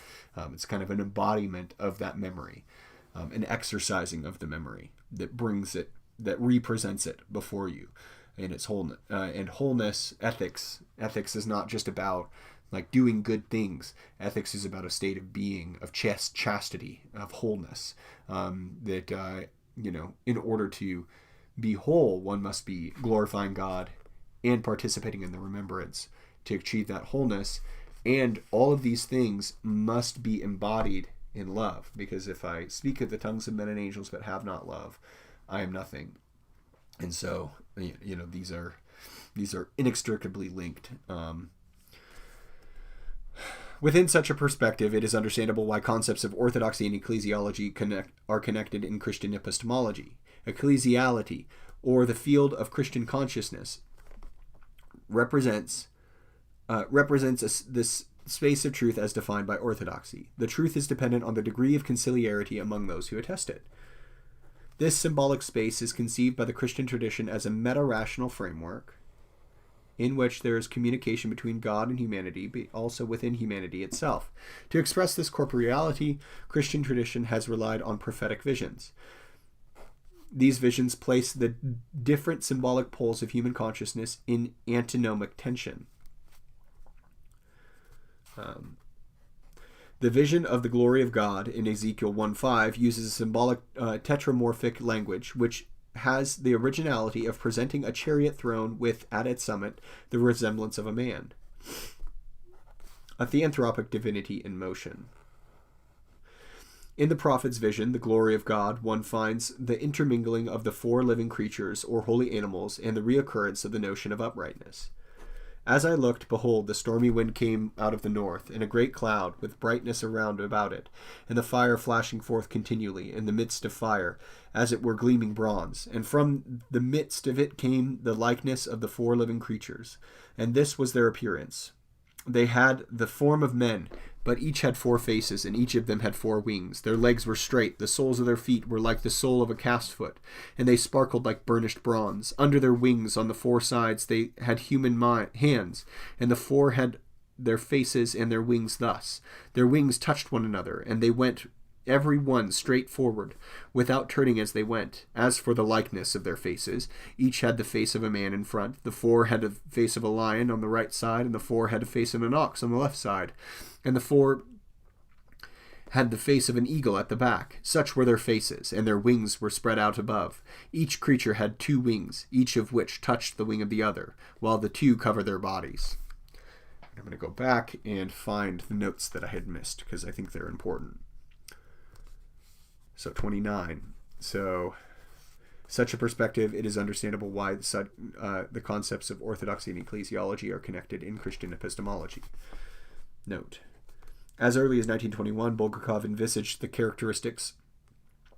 It's kind of an embodiment of that memory, an exercising of the memory that brings it, that represents it before you in its wholeness. And wholeness, ethics is not just about like doing good things. Ethics is about a state of being, of chastity, of wholeness. In order to be whole, one must be glorifying God and participating in the remembrance to achieve that wholeness. And all of these things must be embodied in love, because if I speak of the tongues of men and angels but have not love, I am nothing. And so, these are inextricably linked. Within such a perspective, it is understandable why concepts of orthodoxy and ecclesiology are connected in Christian epistemology. Ecclesiality, or the field of Christian consciousness, represents this space of truth as defined by orthodoxy. The truth is dependent on the degree of conciliarity among those who attest it. This symbolic space is conceived by the Christian tradition as a meta-rational framework in which there is communication between God and humanity, but also within humanity itself. To express this corporeality, Christian tradition has relied on prophetic visions. These visions place the different symbolic poles of human consciousness in antinomic tension. The vision of the glory of God in Ezekiel 1:5 uses a symbolic tetramorphic language, which has the originality of presenting a chariot throne with, at its summit, the resemblance of a man. A theanthropic divinity in motion. In the prophet's vision, the glory of God, one finds the intermingling of the four living creatures or holy animals and the reoccurrence of the notion of uprightness. As I looked, behold, the stormy wind came out of the north, in a great cloud, with brightness around about it, and the fire flashing forth continually, in the midst of fire, as it were gleaming bronze. And from the midst of it came the likeness of the four living creatures, and this was their appearance. They had the form of men, but each had 4 faces, and each of them had 4 wings. Their legs were straight, the soles of their feet were like the sole of a cast foot, and they sparkled like burnished bronze. Under their wings, on the 4 sides, they had human hands, and the 4 had their faces and their wings thus. Their wings touched one another, and they went every one straight forward, without turning as they went. As for the likeness of their faces, each had the face of a man in front. The 4 had the face of a lion on the right side, and the 4 had the face of an ox on the left side, and the 4 had the face of an eagle at the back. Such were their faces, and their wings were spread out above. Each creature had 2 wings, each of which touched the wing of the other, while the 2 covered their bodies. I'm going to go back and find the notes that I had missed, because I think they're important. So 29. So, such a perspective, it is understandable why the concepts of orthodoxy and ecclesiology are connected in Christian epistemology. Note: as early as 1921, Bulgakov envisaged the characteristics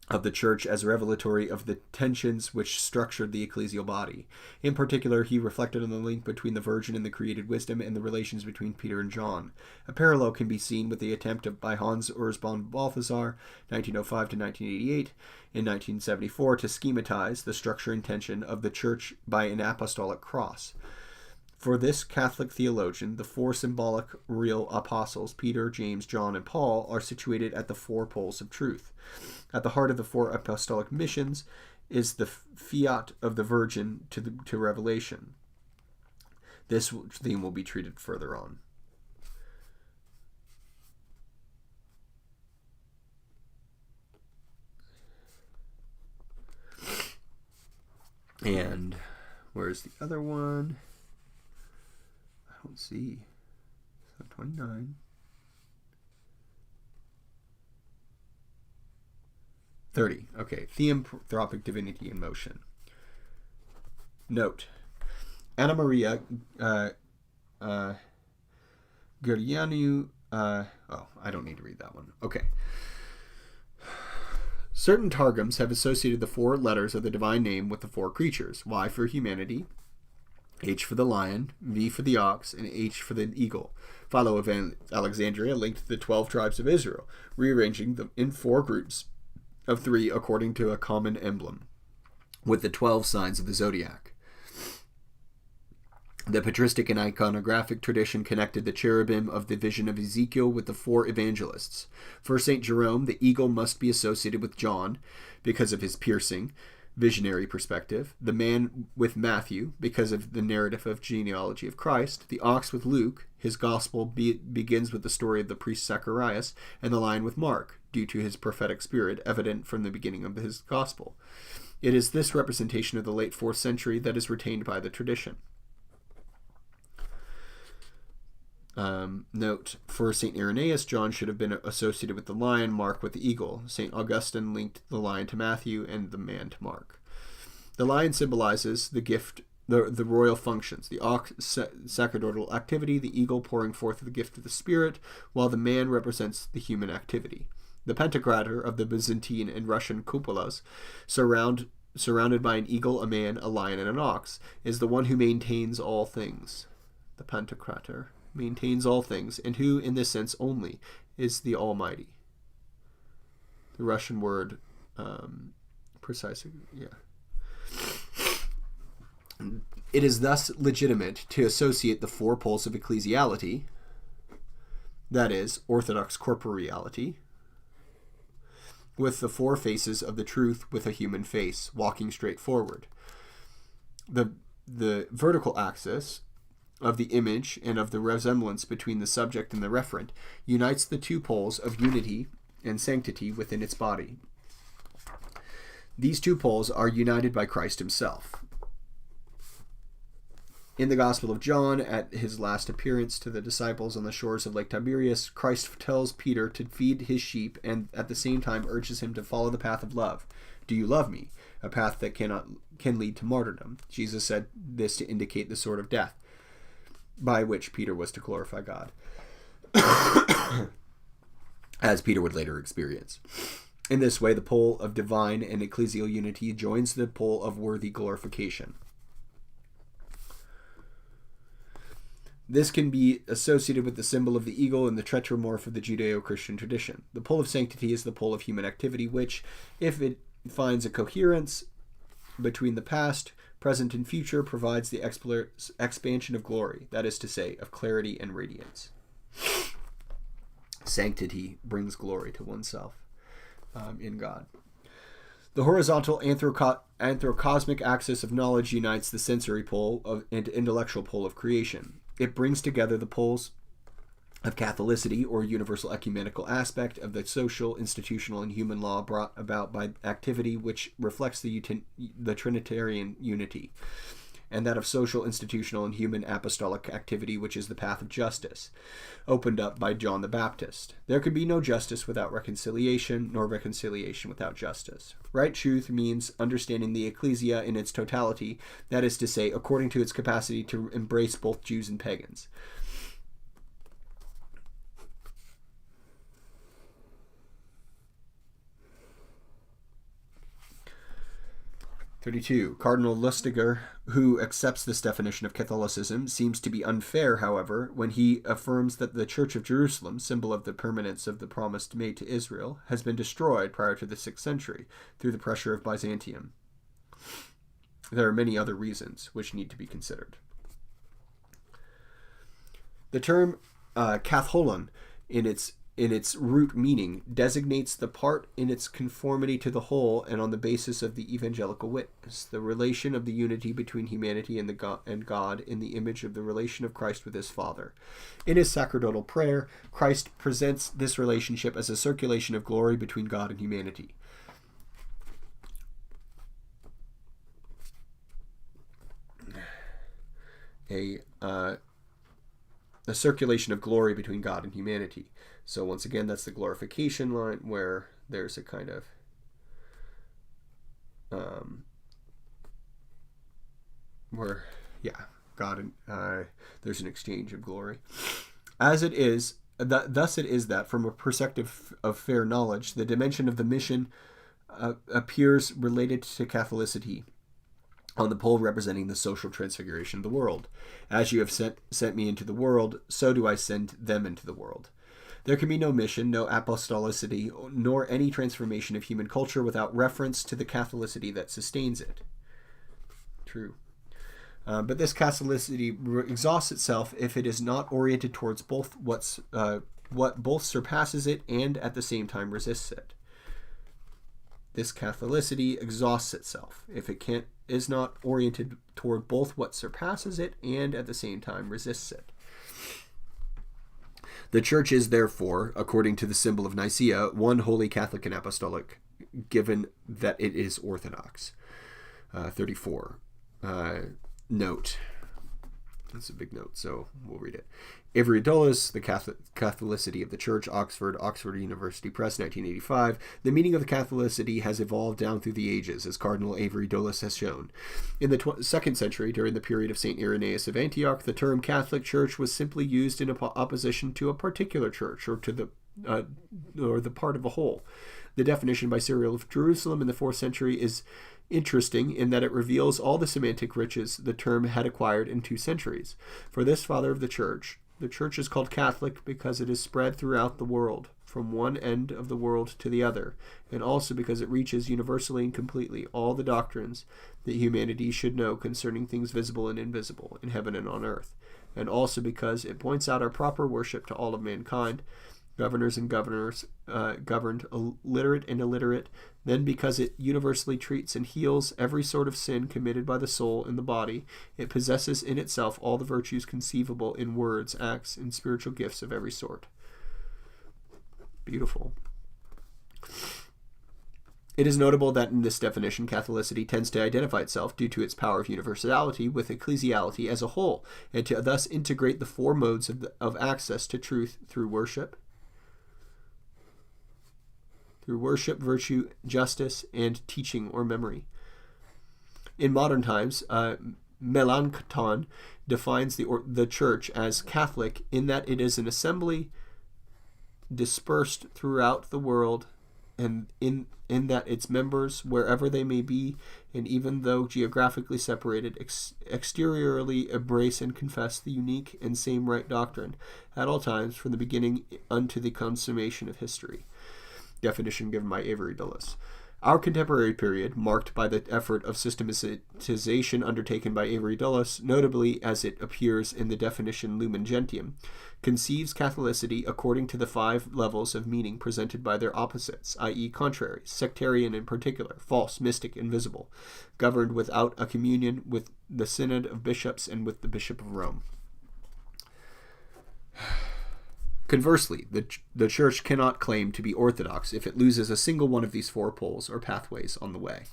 of the Church as revelatory of the tensions which structured the ecclesial body. In particular, he reflected on the link between the Virgin and the created wisdom and the relations between Peter and John. A parallel can be seen with the attempt by Hans Urs von Balthasar, 1905 to 1988, in 1974, to schematize the structure and tension of the Church by an apostolic cross. For this Catholic theologian, the 4 symbolic real apostles, Peter, James, John, and Paul, are situated at the 4 poles of truth. At the heart of the 4 apostolic missions is the fiat of the Virgin to revelation. This theme will be treated further on. And where's the other one? I don't see. So 29. 30. Okay. Theanthropic divinity in motion. Note: Anna Maria Gurjanu. I don't need to read that one. Okay. Certain Targums have associated the 4 letters of the divine name with the 4 creatures: Y for humanity, H for the lion, V for the ox, and H for the eagle. Philo of Alexandria linked the 12 tribes of Israel, rearranging them in 4 groups of 3 according to a common emblem, with the 12 signs of the zodiac. The patristic and iconographic tradition connected the cherubim of the vision of Ezekiel with the 4 evangelists. For St. Jerome, the eagle must be associated with John because of his piercing, visionary perspective, the man with Matthew because of the narrative of genealogy of Christ, the ox with Luke, his gospel begins with the story of the priest Zacharias, and the lion with Mark, due to his prophetic spirit evident from the beginning of his gospel. It is this representation of the late 4th century that is retained by the tradition. Note: for St. Irenaeus, John should have been associated with the lion, Mark with the eagle. St. Augustine linked the lion to Matthew and the man to Mark. The lion symbolizes the gift, the royal functions, the ox sacerdotal activity, the eagle pouring forth the gift of the Spirit, while the man represents the human activity. The Pantocrator of the Byzantine and Russian cupolas, surrounded by an eagle, a man, a lion, and an ox, is the one who maintains all things. The Pantocrator. maintains all things, and who, in this sense only, is the Almighty. The Russian word, precisely, yeah. It is thus legitimate to associate the four poles of ecclesiality, that is, orthodox corporeality, with the four faces of the truth with a human face, walking straight forward. The vertical axis of the image and of the resemblance between the subject and the referent unites the two poles of unity and sanctity within its body. These two poles are united by Christ himself. In the Gospel of John, at his last appearance to the disciples on the shores of Lake Tiberias, Christ tells Peter to feed his sheep and at the same time urges him to follow the path of love. Do you love me? A path that can lead to martyrdom. Jesus said this to indicate the sort of death by which Peter was to glorify God, as Peter would later experience. In this way, the pole of divine and ecclesial unity joins the pole of worthy glorification. This can be associated with the symbol of the eagle and the tetromorph of the Judeo-Christian tradition. The pole of sanctity is the pole of human activity, which, if it finds a coherence between the past, present, and future, provides the expansion of glory, that is to say, of clarity and radiance. Sanctity brings glory to oneself in God. The horizontal anthrocosmic axis of knowledge unites the sensory pole and intellectual pole of creation. It brings together the poles of Catholicity, or universal ecumenical aspect, of the social, institutional, and human law brought about by activity which reflects the Trinitarian unity, and that of social, institutional, and human apostolic activity, which is the path of justice, opened up by John the Baptist. There can be no justice without reconciliation, nor reconciliation without justice. Right truth means understanding the ecclesia in its totality, that is to say, according to its capacity to embrace both Jews and pagans. Cardinal Lustiger, who accepts this definition of Catholicism, seems to be unfair, however, when he affirms that the Church of Jerusalem, symbol of the permanence of the promise made to Israel, has been destroyed prior to the 6th century through the pressure of Byzantium. There are many other reasons which need to be considered. The term katholon, in its root meaning, designates the part in its conformity to the whole and on the basis of the evangelical witness, the relation of the unity between humanity and God in the image of the relation of Christ with his Father. In his sacerdotal prayer, Christ presents this relationship as a circulation of glory between God and humanity. A circulation of glory between God and humanity. So once again, that's the glorification line, where there's a kind of God and there's an exchange of glory. Thus it is that from a perspective of fair knowledge, the dimension of the mission appears related to Catholicity on the pole representing the social transfiguration of the world. As you have sent me into the world, so do I send them into the world. There can be no mission, no apostolicity, nor any transformation of human culture without reference to the Catholicity that sustains it. True. But this Catholicity exhausts itself if it is not oriented towards both what both surpasses it and at the same time resists it. This Catholicity exhausts itself if it is not oriented toward both what surpasses it and at the same time resists it. The Church is therefore, according to the symbol of Nicaea, one holy Catholic and apostolic, given that it is Orthodox. 34. Note. That's a big note, so we'll read it. Avery Dulles, The Catholicity of the Church, Oxford University Press, 1985. The meaning of the Catholicity has evolved down through the ages, as Cardinal Avery Dulles has shown. In the 2nd century, during the period of St. Irenaeus of Antioch, the term Catholic Church was simply used in opposition to a particular church, or to the part of a whole. The definition by Cyril of Jerusalem in the 4th century is interesting in that it reveals all the semantic riches the term had acquired in 2 centuries. For this father of the church, The Church is called Catholic because it is spread throughout the world, from one end of the world to the other, and also because it reaches universally and completely all the doctrines that humanity should know concerning things visible and invisible, in heaven and on earth, and also because it points out our proper worship to all of mankind, governors and governed, literate and illiterate, then because it universally treats and heals every sort of sin committed by the soul in the body, it possesses in itself all the virtues conceivable in words, acts, and spiritual gifts of every sort. Beautiful. It is notable that in this definition, Catholicity tends to identify itself, due to its power of universality, with ecclesiality as a whole, and to thus integrate the four modes of access to truth through worship, virtue, justice, and teaching or memory. In modern times, Melanchthon defines the Church as Catholic in that it is an assembly dispersed throughout the world, and in that its members, wherever they may be, and even though geographically separated, exteriorly embrace and confess the unique and same right doctrine at all times, from the beginning unto the consummation of history. Definition given by Avery Dulles. Our contemporary period, marked by the effort of systematization undertaken by Avery Dulles, notably as it appears in the definition Lumen Gentium, conceives Catholicity according to the 5 levels of meaning presented by their opposites, i.e. contraries, sectarian in particular, false, mystic, invisible, governed without a communion with the Synod of Bishops and with the Bishop of Rome. Conversely, the Church cannot claim to be orthodox if it loses a single one of these 4 poles or pathways on the way.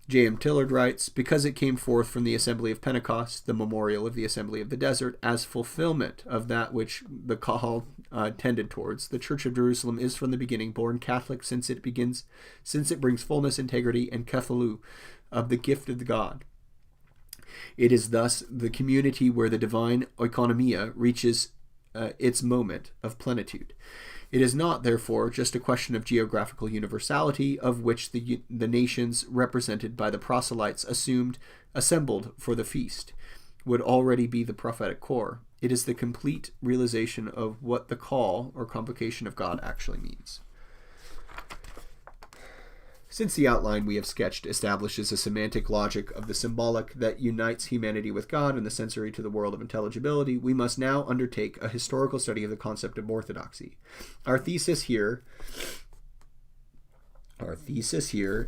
J.M. Tillard writes, because it came forth from the Assembly of Pentecost, the memorial of the Assembly of the Desert, as fulfillment of that which the call tended towards, the Church of Jerusalem is from the beginning born Catholic, since it brings fullness, integrity, and kathalu of the gift of God. It is thus the community where the divine oikonomia reaches its moment of plenitude. It is not, therefore, just a question of geographical universality, of which the nations represented by the proselytes assembled for the feast would already be the prophetic core. It is the complete realization of what the call or convocation of God actually means. Since the outline we have sketched establishes a semantic logic of the symbolic that unites humanity with God and the sensory to the world of intelligibility, we must now undertake a historical study of the concept of orthodoxy. Our thesis here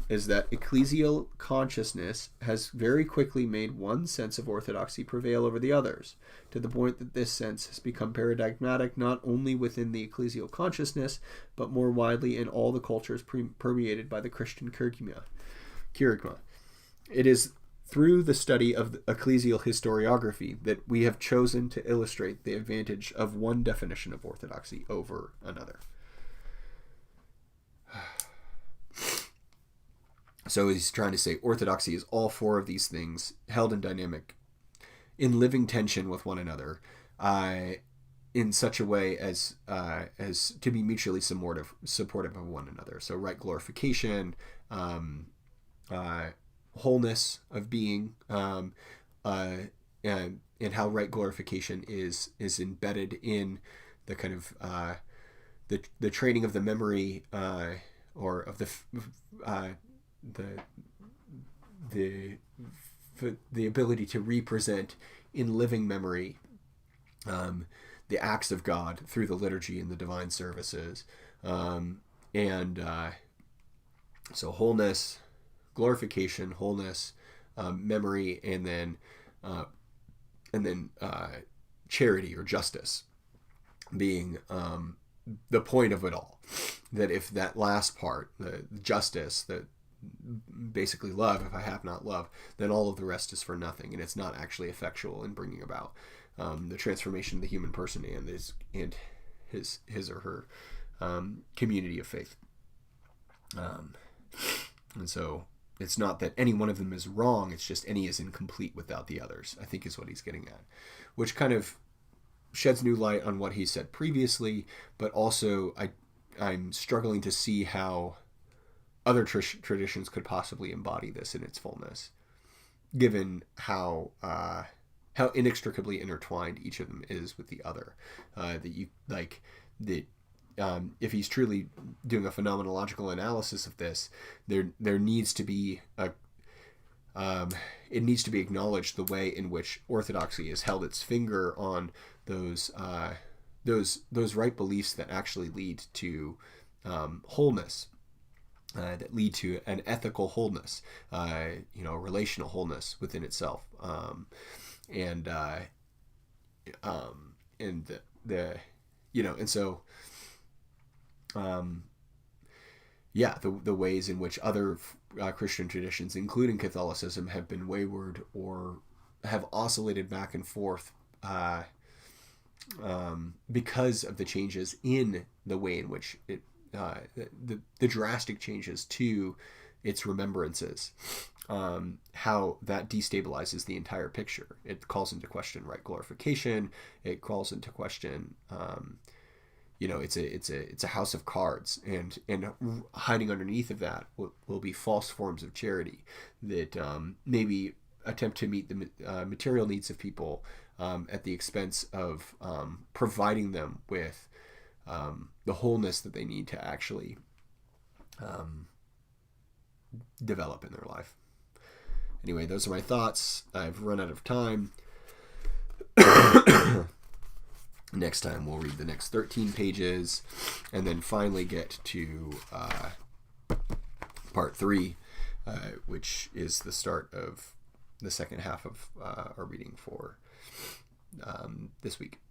is that ecclesial consciousness has very quickly made one sense of orthodoxy prevail over the others, to the point that this sense has become paradigmatic not only within the ecclesial consciousness, but more widely in all the cultures permeated by the Christian kerygma. It is through the study of ecclesial historiography that we have chosen to illustrate the advantage of one definition of orthodoxy over another. So he's trying to say orthodoxy is all 4 of these things held in dynamic, in living tension with one another, in such a way as to be mutually supportive of one another. So right glorification, wholeness of being, and how right glorification is embedded in the kind of the training of the memory, or of the ability to represent in living memory the acts of God through the liturgy and the divine services, so wholeness, glorification, wholeness, memory, and then charity or justice being the point of it all. That if that last part, the justice, the basically love, if I have not love, then all of the rest is for nothing, and it's not actually effectual in bringing about the transformation of the human person and his or her community of faith. And so it's not that any one of them is wrong, it's just any is incomplete without the others, I think is what he's getting at, which kind of sheds new light on what he said previously, but also I'm struggling to see how other traditions could possibly embody this in its fullness, given how how inextricably intertwined each of them is with the other. That you like that. If he's truly doing a phenomenological analysis of this, there needs to be it needs to be acknowledged the way in which Orthodoxy has held its finger on those right beliefs that actually lead to wholeness, that lead to an ethical wholeness, relational wholeness within itself, and so. The ways in which other Christian traditions, including Catholicism, have been wayward or have oscillated back and forth because of the changes in the way in which it, the drastic changes to its remembrances, how that destabilizes the entire picture. It calls into question right glorification. It calls into question it's a house of cards, and hiding underneath of that will be false forms of charity that maybe attempt to meet the material needs of people at the expense of providing them with the wholeness that they need to actually develop in their life. Anyway, those are my thoughts. I've run out of time. Next time we'll read the next 13 pages and then finally get to part 3, which is the start of the second half of our reading for this week.